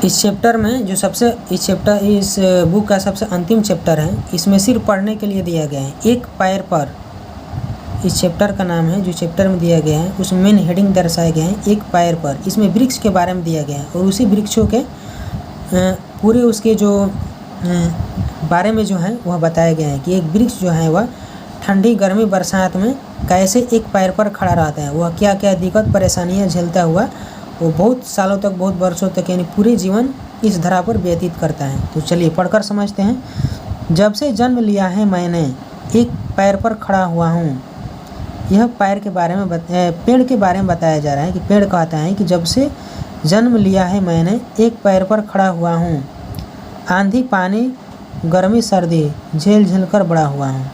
इस बुक का सबसे अंतिम चैप्टर है। इसमें सिर्फ पढ़ने के लिए दिया गया है, एक पैर पर। इस चैप्टर का नाम है, जो चैप्टर में दिया गया है उसमें मेन हेडिंग दर्शाए गए हैं, एक पैर पर। इसमें वृक्ष के बारे में दिया गया है और उसी वृक्षों के पूरे उसके जो बारे में जो है वह बताया गया है कि एक वृक्ष जो है वह ठंडी गर्मी बरसात में कैसे एक पैर पर खड़ा रहता है, वह क्या क्या दिक्कत परेशानियां झेलता हुआ वो बहुत सालों तक, बहुत वर्षों तक, यानी पूरे जीवन इस धरा पर व्यतीत करता है। तो चलिए पढ़कर समझते हैं। जब से जन्म लिया है मैंने, एक पैर पर खड़ा हुआ हूँ। यह पेड़ के बारे में बताया जा रहा है कि पेड़ कहता है कि जब से जन्म लिया है मैंने, एक पैर पर खड़ा हुआ हूँ। आंधी पानी गर्मी सर्दी झेल झेल कर बड़ा हुआ हूँ।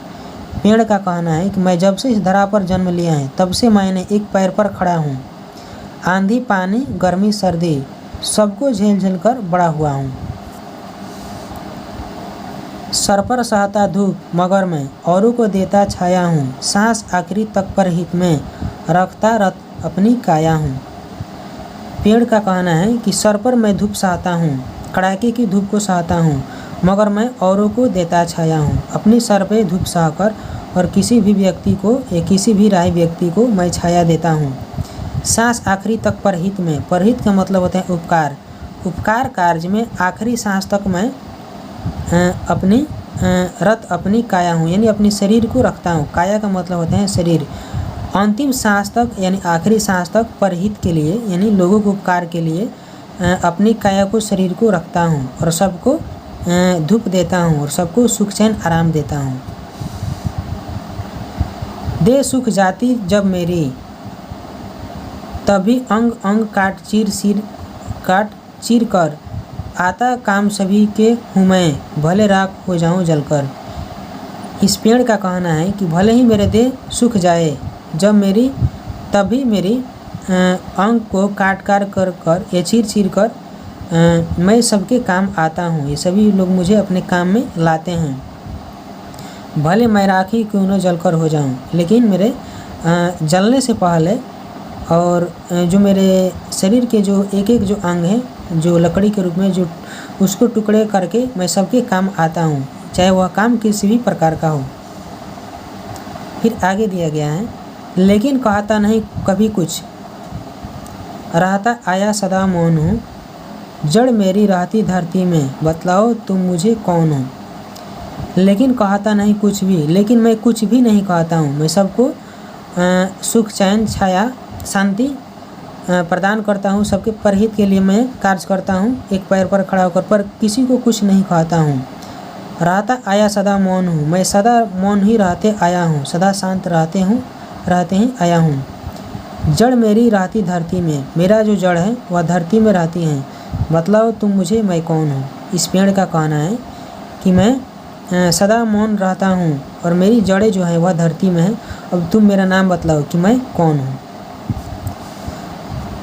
पेड़ का कहना है कि मैं जब से इस धरा पर जन्म लिया है तब से मैंने एक पैर पर खड़ा हूँ। आंधी पानी गर्मी सर्दी सबको झेल झेल कर बड़ा हुआ हूँ। सर पर सहता धूप मगर मैं औरों को देता छाया हूँ। सांस आखिरी तक पर हित में रखता रत अपनी काया हूँ। पेड़ का कहना है कि सर पर मैं धूप सहता हूँ, कड़ाके की धूप को सहता हूँ, मगर मैं औरों को देता छाया हूँ। अपनी सर पे धूप सहकर और किसी भी व्यक्ति को या किसी भी राही व्यक्ति को मैं छाया देता हूँ। सांस आखिरी तक परहित में, परहित का मतलब होता है उपकार। उपकार कार्य में आखिरी सांस तक मैं अपनी काया हूँ, यानी अपनी शरीर को रखता हूँ। काया का मतलब होता है शरीर। अंतिम सांस तक यानी आखिरी सांस तक परहित के लिए यानी लोगों को उपकार के लिए अपनी काया को, शरीर को रखता हूँ और सबको धूप देता हूँ और सबको सुख चैन आराम देता हूँ। दे सुख जाती जब मेरी, तभी अंग अंग काट चीर कर आता काम सभी के हूँ मैं, भले राख हो जाऊँ जलकर। इस पेड़ का कहना है कि भले ही मेरे देह सूख जाए जब मेरी, तभी मेरी अंग को काट कर या चीर कर मैं सबके काम आता हूँ। ये सभी लोग मुझे अपने काम में लाते हैं। भले मैं राखी क्यों न जलकर हो जाऊँ, लेकिन मेरे जलने से पहले और जो मेरे शरीर के जो एक एक जो अंग है जो लकड़ी के रूप में जो उसको टुकड़े करके मैं सबके काम आता हूँ, चाहे वह काम किसी भी प्रकार का हो। फिर आगे दिया गया है, लेकिन कहता नहीं कभी कुछ, रहता आया सदा मौन हूँ। जड़ मेरी रहती धरती में, बतलाओ तुम मुझे कौन हो। लेकिन कहता नहीं कुछ भी, लेकिन मैं कुछ भी नहीं कहता हूँ। मैं सबको सुख चैन छाया शांति प्रदान करता हूँ। सबके परहित के लिए मैं कार्य करता हूँ एक पैर पर खड़ा होकर, पर किसी को कुछ नहीं कहता हूँ। रहता आया सदा मौन हूँ, मैं सदा मौन ही रहते आया हूँ, सदा शांत रहते ही आया हूँ। जड़ मेरी रहती धरती में, मेरा जो जड़ है वह धरती में रहती है। बतलाओ तुम मुझे मैं कौन हूँ। इस पेड़ का कहना है कि मैं सदा मौन रहता हूँ और मेरी जड़ें जो है वह धरती में है। अब तुम मेरा नाम बतलाओ कि मैं कौन हूँ।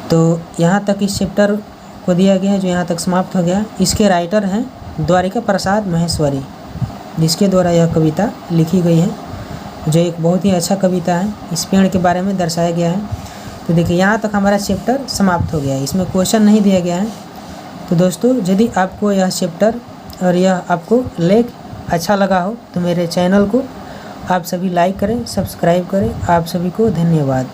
तो यहाँ तक इस चैप्टर को दिया गया है, जो यहाँ तक समाप्त हो गया। इसके राइटर हैं द्वारिका प्रसाद महेश्वरी, जिसके द्वारा यह कविता लिखी गई है, जो एक बहुत ही अच्छा कविता है। इस पेड़ के बारे में दर्शाया गया है। तो देखिए यहाँ तक हमारा चैप्टर समाप्त हो गया है। इसमें क्वेश्चन नहीं दिया गया है। तो दोस्तों, यदि आपको यह चैप्टर और यह आपको लेख अच्छा लगा हो तो मेरे चैनल को आप सभी लाइक करें, सब्सक्राइब करें। आप सभी को धन्यवाद।